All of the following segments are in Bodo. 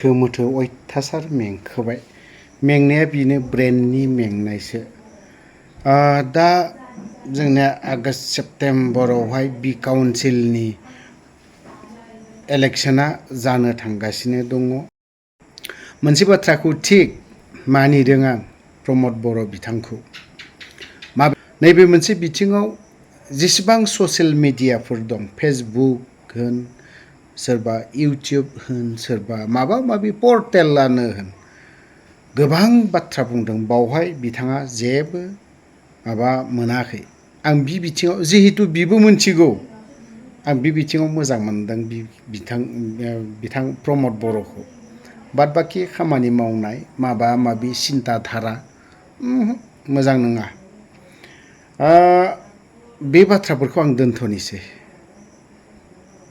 गोमोथो अयथासार मेंखोबाय मेंनाया बिनो ब्रेननि मेंनायसो दा जोंनिया आगष्ट सेप्तेम्बरावहाय बि काउन्सिलनि इलेक्शना जानो थांगासिनो दङ मोनसे बाथ्राखौ थिग मानिदों आं प्रमद बर' बिथांखौ नैबे मोनसे बिथिङाव जेसेबां ससियेल मिडियाफोर दं फेसबुक होन सोरबा इउटिउब होन सोरबा माबा माबि पर्टेलानो होन गोबां बाथ्रा बुंदों बावहाय बिथाङा जेबो माबा मोनाखै आं बि बिथिङाव जिहेतु बिबो मोनथिगौ आं बि बिथिङाव मोजां मोनदों बिथां प्रमद बर'खौ बाद बाखि खामानि मावनाय माबा माबि सिन्था धारा मोजां नङा बे बाथ्राफोरखौ आं दोनथ'नोसै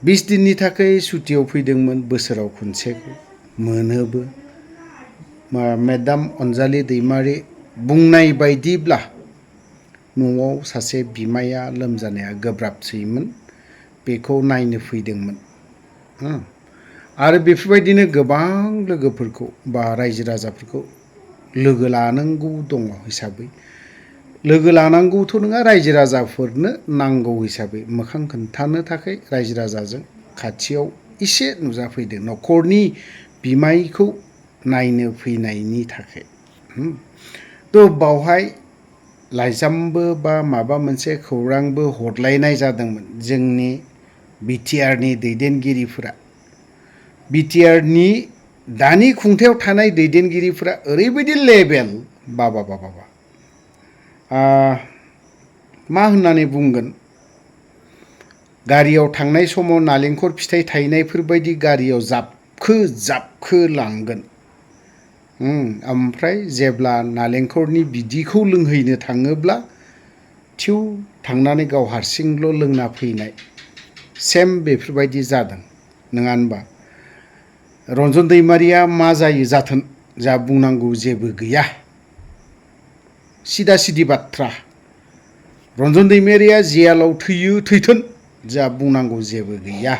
20 दिननि थाखाय सुटियाव फैदोंमोन बोसोराव खनसेखौ मोनोबो मेडाम अनजालि दैमारि बुंनाय बायदिब्ला न'आव सासे बिमाया लोमजानाया गोब्राबसैमोन बेखौ नायनो फैदोंमोन आरो बेफोरबायदिनो गोबां लोगोफोरखौ बा रायजो राजाफोरखौ लोगो लानांगौ दङ हिसाबै लोगो लानांगौथ' नङा रायजो राजाफोरनो नांगौ हिसाबै मोखां खोन्थानो थाखाय रायजो राजाजों खाथियाव एसे नुजाफैदों न'खरनि बिमायखौ नायनो फैनायनि थाखाय थ' बावहाय लाइजामबो बा माबा मोनसे खौरांबो हरलायनाय जादोंमोन जोंनि बिटिआरनि दैदेनगिरिफोरा बिटिआरनि दानि खुंथायाव थानाय दैदेनगिरिफोरा ओरैबायदि लेभेल बाबा मा होननानै बुंगोन गारियाव थांनाय समाव नालेंखर फिथाइ थायनायफोरबायदि गारियाव जाबखो लांगोन ओमफ्राय जेब्ला नालेंखरनि बिदिखौ लोंहैनो थाङोब्ला थिउ थांनानै गाव हारसिंल' लोंना फैनाय सेम बेफोरबायदि जादों नङा होनबा रन्जन दैमारिया मा जायो जाथों जा बुंनांगौ जेबो गैया सिदा सिदि बाथ्रा रन्जन दैमारिया जेलाव थैयो थैथों जा बुंनांगौ जेबो गैया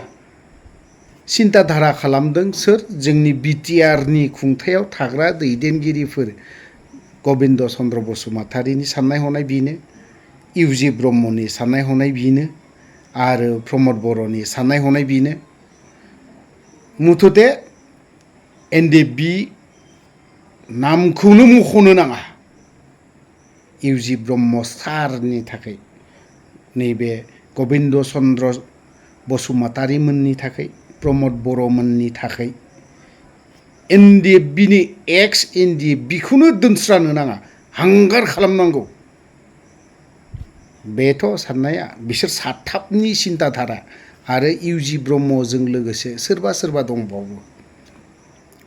सिन्था धारा खालामदों सोर जोंनि बिटिआरनि खुंथायाव थाग्रा दैदेनगिरिफोर गबिन्द चन्द्र बसुमतारिनि साननाय हनाय बेनो इउजि ब्रह्मनि साननाय हनाय बेनो आरो प्रमद बर'नि साननाय हनाय बेनो मुथते एनडिएफबि नामखौनो मख'नो नाङा इउजि ब्रह्म सारनि थाखाय नैबे गबिन्द चन्द्र बसुमतारिमोननि थाखाय प्रमद बर'मोननि थाखाय एनडिएफबिनि एक्स एनडिएफबिखौनो दोनस्रानो नाङा हांगार खालामनांगौ बेथ' साननाया बिसोर साथामनि सिन्था धारा आरो इउजि ब्रह्मजों लोगोसे सोरबा दंबावो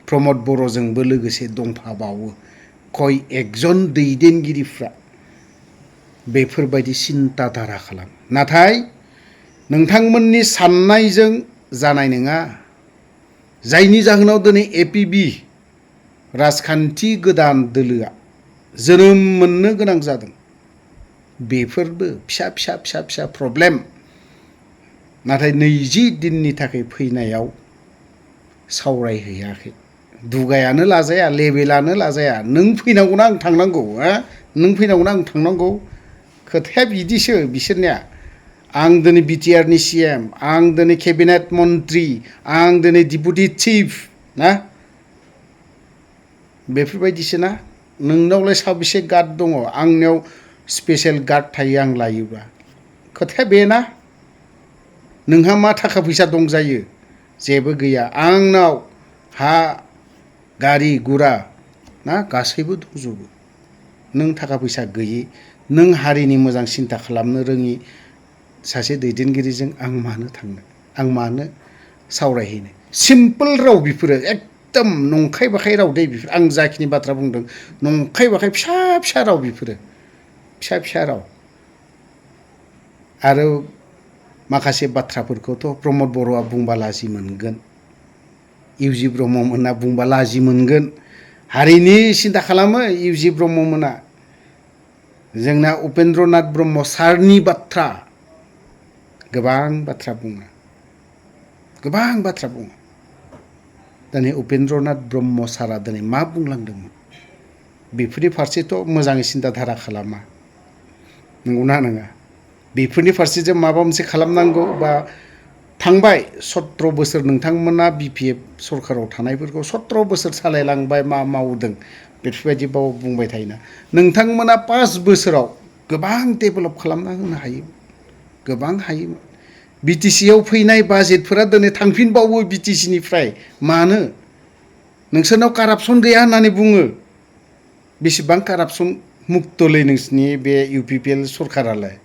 प्रमद बर'जोंबो लोगोसे दंफाबावो कय एकजन दैदेनगिरिफ्रा बेफोरबायदि सिन्था धारा खालाम नाथाय नोंथांमोननि साननायजों जानाय नङा जायनि जाहोनाव दिनै एपिबि राजखान्थि गोदान दोलोआ जोनोम मोननो गोनां जादों बेफोरबो फिसा प्रब्लेम नाथाय 20 दिननि थाखाय फैनायाव सावरायहैयाखै दुगायानो लाजाया लेबेलानो लाजाया नों फैनांगौना आं थांनांगौ नों फैनांगौना आं थांनांगौ खोथाया बिदिसो बिसोरनिया आं दिनै बिटिआरनि सिएम आं दिनै केबिनेट मन्त्रि आं दिनै डिपुटि चिफ ना बेफोरबायदिसो ना नोंनावलाय साबेसे गार्ड दङ आंनियाव स्पेशेल गार्ड थायो आं लायोबा खोथाया बेना नोंहा मा थाखा फैसा दं जायो जेबो गैया आंनाव हा गारि गुरा ना गासैबो दंजोबो नों थाखा फैसा गैयै नों हारिनि मोजां सिन्था खालामनो रोङि सासे दैदेनगिरिजों आं मानो थांनो आं मानो सावरायहैनो सिम्पोल राव बेफोरो एकदम नंखाय बाखाय राव दै बेफोर आं जाखिनि बाथ्रा बुंदों नंखाय बाखाय फिसा राव बेफोरो फिसा राव आरो माखासे बाथ्राफोरखौथ' प्रमद बर'आ बुंबा लाजि मोनगोन इउजि ब्रह्ममोना बुंबा लाजि मोनगोन हारिनि सिन्था खालामो इउजि ब्रह्ममोना जोंना उपेन्द्रनाथ ब्रह्म सारनि बाथ्रा गोबां बाथ्रा बुङो दिनै उपेन्द्रनाथ ब्रह्म सारा दिनै मा बुंलांदोंमोन बेफोरनि फारसेथ' मोजाङै सिन्ताधारा खालामा, नंगौना नङा? बेफोरनि फारसे जों माबा मोनसे खालामनांगौ बा थांबाय 17 बोसोर नोंथांमोना BPF सरकाराव थानायफोरखौ 17 बोसोर सालायलांबाय मा मावदों बेफोरबायदि बुंबाय थायोना, नोंथांमोना 5 बोसोराव गोबां डेभेलप खालामना होनो हायो, गोबां हायोमोन। BTCआव फैनाय बाजेटफोरा दिनै थांफिनबावो BTCनिफ्राय, मानो? नोंसोरनाव कारापसन गैया होननानै बुङो। बेसेबां कारापसन मुक्तलै नोंसिनि बे UPPL सरकारालाय,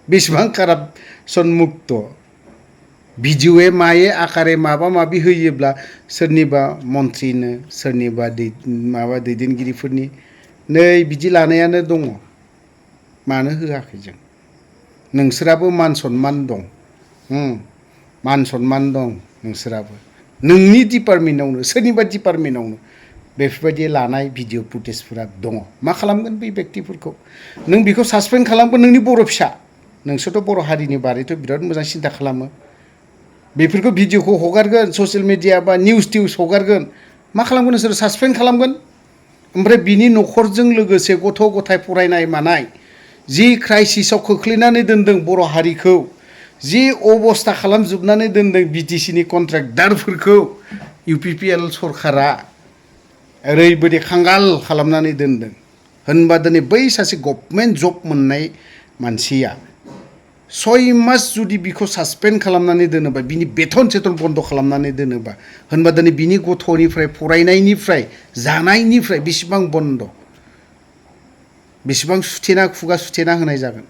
बेसेबां कारापसन मुक्त? भिडिअ'ए माये आकारे माबा माबि होयोब्ला सोरनिबा मन्थ्रिनो सोरनिबा दैदेनगिरिफोरनि नै बिदि लानायानो दङ, मानो होआखै जों? नोंसोराबो मान सन्मान दं, मान सन्मान दं नोंसोराबो, नोंनि डिपार्टमेन्टआवनो सोरनिबा डिपार्टमेन्टआवनो बेफोरबायदि लानाय भिडिअ फुटेजफोरा दङ। मा खालामगोन बै बेक्तिफोरखौ? नों बेखौ सासपेन्ड खालामगोन, नोंनि बर' फिसा, नोंसोरथ' बर' हारिनि बारैथ' बिराद मोजां सिन्ता खालामो। बेफोरखौ भिडिअखौ हगारगोन ससियेल मिडिया बा निउस टिउस हगारगोन, मा खालामगोन नोंसोर? सासपेन्ड खालामगोन। ओमफ्राय बिनि न'खरजों लोगोसे गथ' गथाय फरायनाय मानाय जि क्राइसिसाव खोख्लैनानै दोनदों बर' हारिखौ, जि अबस्था खालामजोबनानै दोनदों BTCनि कन्ट्रेक्टारफोरखौ UPPL सरकारा ओरैबायदि खांगाल खालामनानै दोनदों। होनबा दिनै बै सासे गभर्नमेन्ट जब मोननाय मानसिया 6 मास जुदि बिखौ सासपेन्ड खालामनानै दोनोबा, बिनि बेथन सेथन बन्द खालामनानै दोनोबा, होनबा दिनै बिनि गथ'निफ्राय फरायनायनिफ्राय जानायनिफ्राय बेसेबां बन्द, बेसेबां सुथेना खुगा सुथेना होनाय जागोन?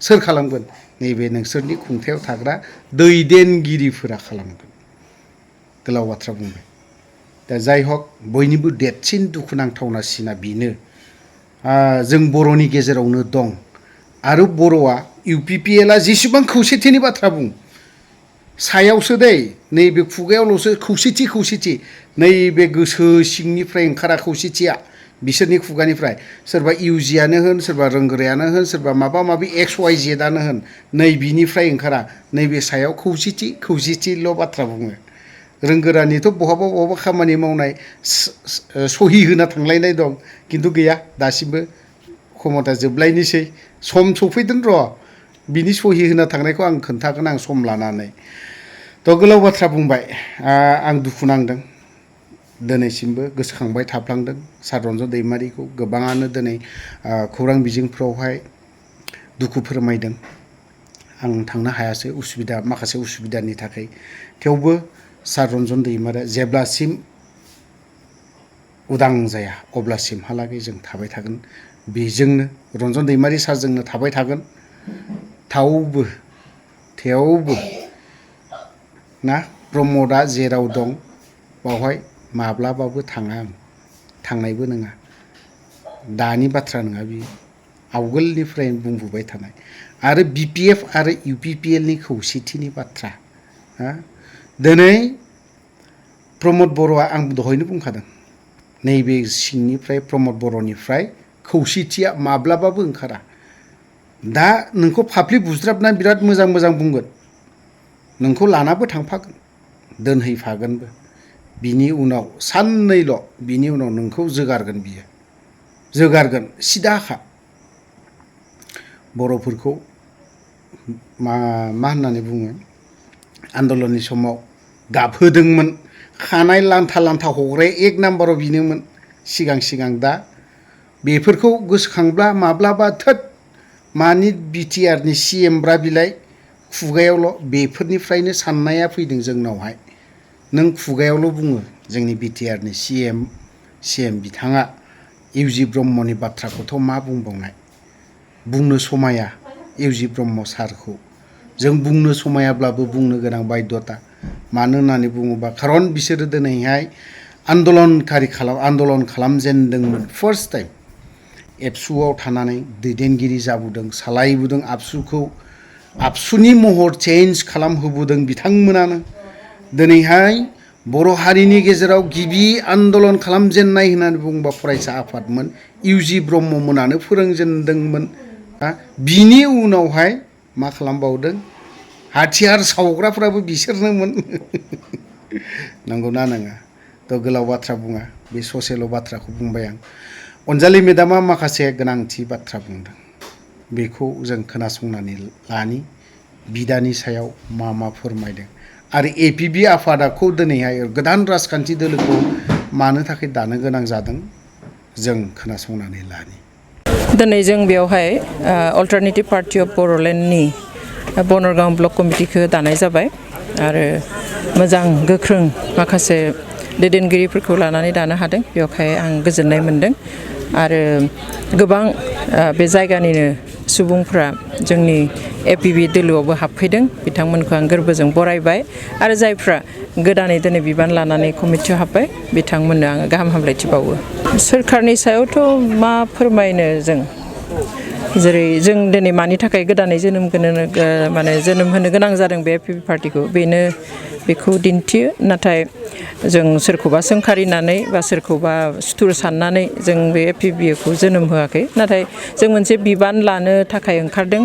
सोर खालामगोन? नैबे नोंसोरनि खुंथायाव थाग्रा दैदेनगिरिफोरा खालामगोन। गोलाव बाथ्रा बुंबाय। दा जाय हक, बयनिबो देरसिन दुखुनांथावनासिना बेनो, जों बर'नि गेजेरावनो दं आरो बर'आ UPPLआ जेसेबां खौसेथिनि बाथ्रा बुं, सायावसो दै, नैबे खुगायावल'सो खौसेथि खौसेथि, नैबे गोसो सिंनिफ्राय ओंखारा खौसेथिया बिसोरनि खुगानिफ्राय। सोरबा UGआनो होन, सोरबा रोंगोरायानो होन, सोरबा माबा माबि XYZआनो होन, नै बिनिफ्राय ओंखारा। नैबे सायाव खौसेथि खौसेथिल' बाथ्रा बुङो। रोंगोरानिथ' बहाबा बहाबा खामानि मावनाय सहि होना थांलायनाय दं, खिन्थु गैया दासिमबो, क्षमता जोबलायनोसै, सम सफैदों र', बिनि सहि होना थांनायखौ आं खोन्थागोन आं सम लानानै। थ' गोलाव बाथ्रा बुंबाय, आं दुखु नांदों, दिनैसिमबो गोसोखांबाय थाफ्लांदों सार रन्जन दैमारिखौ। गोबाङानो दिनै खौरां बिजोंफ्रावहाय दुखु फोरमायदों। आं थांनो हायासै, माखासे उसुबिदानि थाखाय। थेवबो सार रन्जन दैमारिया जेब्लासिम उदां जाया अब्लासिमहालागै जों थाबाय थागोन बेजोंनो, रन्जन दैमारि सारजोंनो थाबाय थागोन। थेवबो ना, प्रमदआ जेराव दं बावहाय माब्लाबाबो थाङा आं, थांनायबो नङा। दानि बाथ्रा नङा बियो, आवगोलनिफ्राय बुंबोबाय थानाय। आरो BPF आरो UPPLनि खौसेथिनि बाथ्रा, दिनै प्रमद बर'आ, आं दहायनो बुंखादों, नैबे सिंनिफ्राय प्रमद बर'निफ्राय खौसेथिया माब्लाबाबो ओंखारा। दा नोंखौ फाफ्लि बुज्राबना बिराद मोजां मोजां बुंगोन, नोंखौ लानाबो थांफागोन, दोनहैफागोनबो। बिनि उनाव साननैल', बिनि उनाव नोंखौ जोगारगोन बियो, जोगारगोन सिदाखा। बर'फोरखौ मा होननानै बुङो, आन्दलननि समाव गाबहोदोंमोन, खानाय लान्था लान्था हग्राया 1 नाम्बाराव बिनोमोन सिगां। दा बेफोरखौ गोसोखांब्ला माब्लाबा थोद मानि BTRनि CM ब्रा बिलाइ, खुगायावल', बेफोरनिफ्रायनो साननाया फैदों जोंनावहाय। नों खुगायावल' बुङो, जोंनि BTRनि CM बिथाङा UG ब्रह्मनि बाथ्राखौथ' मा बुंबावनाय, बुंनो समाया UG ब्रह्म सारखौ। जों बुंनो समायाब्लाबो बुंनो गोनां बायध'ता। मानो होननानै बुङोबा, खारन बिसोरो दिनैहाय आन्दलन खालामजेनदोंमोन फार्स्ट टाइम। एबसुआव थानानै दैदेनगिरि जाबोदों, सालायबोदों आबसुखौ, आबसुनि महर चेन्ज खालामहोबोदों बिथांमोनानो। दिनैहाय बर' हारिनि गेजेराव गिबि आन्दलन खालामजेननाय होननानै बुङोबा फरायसा आफादमोन, UG ब्रह्ममोनानो फोरोंजेनदोंमोन। बिनि उनावहाय मा खालामबावदों, हाथियार सावग्राफ्राबो बिसोरनोमोन। नंगौना नङा? थ' गोलाव बाथ्रा बुङा बे ससेल' बाथ्राखौ बुंबाय आं अनजालि मेडामा माखासे गोनांथि बाथ्रा बुंदों बेखौ जों खोनासंनानै लानि बिदानि सायाव मा फोरमायदों आरो एपिबि आफादखौ दिनैहाय गोदान राजखान्थि दोलोखौ मानो थाखाय दानो गोनां जादों जों खोनासंनानै लानि दिनै जों बेवहाय अल्टारनेटिभ पार्टी अफ बर'लेण्डनि बनरग ब्लक कमिटिखौ दानाय जाबाय आरो मोजां गोख्रों माखासे दैदेनगिरिफोरखौ लानानै दानो हादों बेवहाय आं गोजोननाय मोनदों आरो गोबां बे जायगानिनो सुबुंफ्रा जोंनि एपिबि दोलोआवबो हाबफैदों बिथांमोनखौ आं गोरबोजों बरायबाय आरो जायफ्रा गोदानै दिनै बिबान लानानै कमिटियाव हाबबाय बिथांमोननो आङो गाहाम हामलायथि बावो सोरखारनि सायावथ' मा फोरमायनो जों जेरै जों दिनै मानि थाखाय गोदानै जोनोम होनो गोनां जादों बे एपिबि पार्टिखौ बेखौ दिन्थियो नाथाय जों सोरखौबा सोंखारिनानै बा सोरखौबा सुथुर साननानै जों बे एपिबिखौ जोनोम होआखै नाथाय जों मोनसे बिबान लानो थाखाय ओंखारदों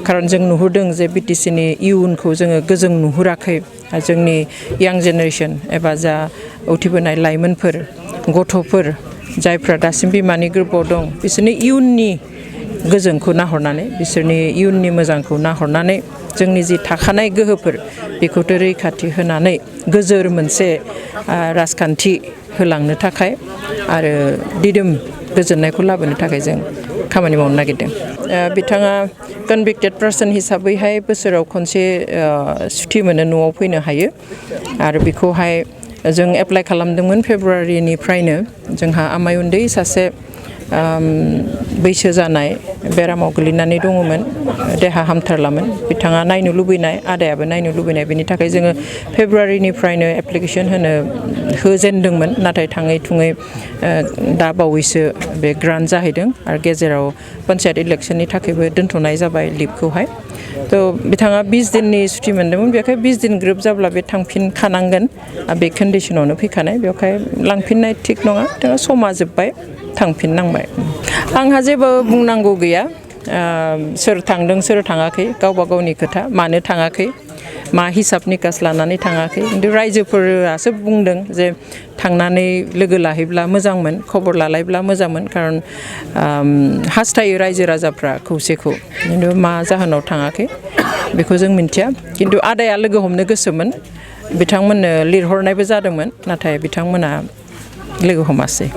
खारन जों नुहुरदों जे बिटिसिनि इयुनखौ जोङो गोजों नुहुराखै जोंनि यां जेनेरेसन एबा जा उथिबोनाय लाइमोनफोर गथ'फोर जायफ्रा दासिम बिमानि गोरबोआव दं बिसोरनि इयुननि गोजोंखौ नाहरनानै बिसोरनि इयुननि मोजांखौ नाहरनानै जोंनि जि थाखानाय गोहोफोर बेखौथ' रैखाथि होनानै गोजोर मोनसे राजखान्थि होलांनो थाखाय आरो दिदोम गोजोननायखौ लाबोनो थाखाय जों खामानि मावनो नागिरदों बिथाङा कनभिक्टेड पार्सन हिसाबैहाय बोसोराव खनसे सुथि मोनो न'आव फैनो हायो आरो बेखौहाय जों एप्लाइ खालामदोंमोन फेब्रुवारिनिफ्रायनो जोंहा आमाय उन्दै सासे बैसो जानाय बेरामाव गोलैनानै दङमोन देहा हामथारलामोन बिथाङा नायनो लुबैनाय आदायाबो नायनो लुबैनाय बेनि थाखाय जोङो फेब्रुवारिनिफ्रायनो एप्लिकेसन होजेनदोंमोन नाथाय थाङै थुङै दा बावैसो बे ग्रान्ट जाहैदों आरो गेजेराव पन्सायत इलेक्सननि थाखायबो दोनथ'नाय जाबाय लिभखौहाय थ' बिथाङा 20 दिननि सुथि मोन्दोंमोन बेखाय 20 दिन ग्रोब जाब्ला बे थांफिनखानांगोन बे कन्डिसनावनो फैखानाय बेवहाय लांफिननाय थिग नङा बिथाङा समा जोब्बाय थांफिननांबाय आंहा जेबो बुंनांगौ गैया सोर थांदों सोर थाङाखै गावबा गावनि खोथा मानो थाङाखै मा हिसाब निकास लानानै थाङाखै खिन्थु रायजोफोरासो बुंदों जे थांनानै लोगो लाहैब्ला मोजांमोन खबर लालायब्ला मोजांमोन खारन हास्थायो रायजो राजाफ्रा खौसेखौ खिन्थु मा जाहोनाव थाङाखै बेखौ जों मिन्थिया खिन्थु आदाया लोगो हमनो गोसोमोन बिथांमोननो लिरहरनायबो जादोंमोन नाथाय बिथांमोना लोगो हमासै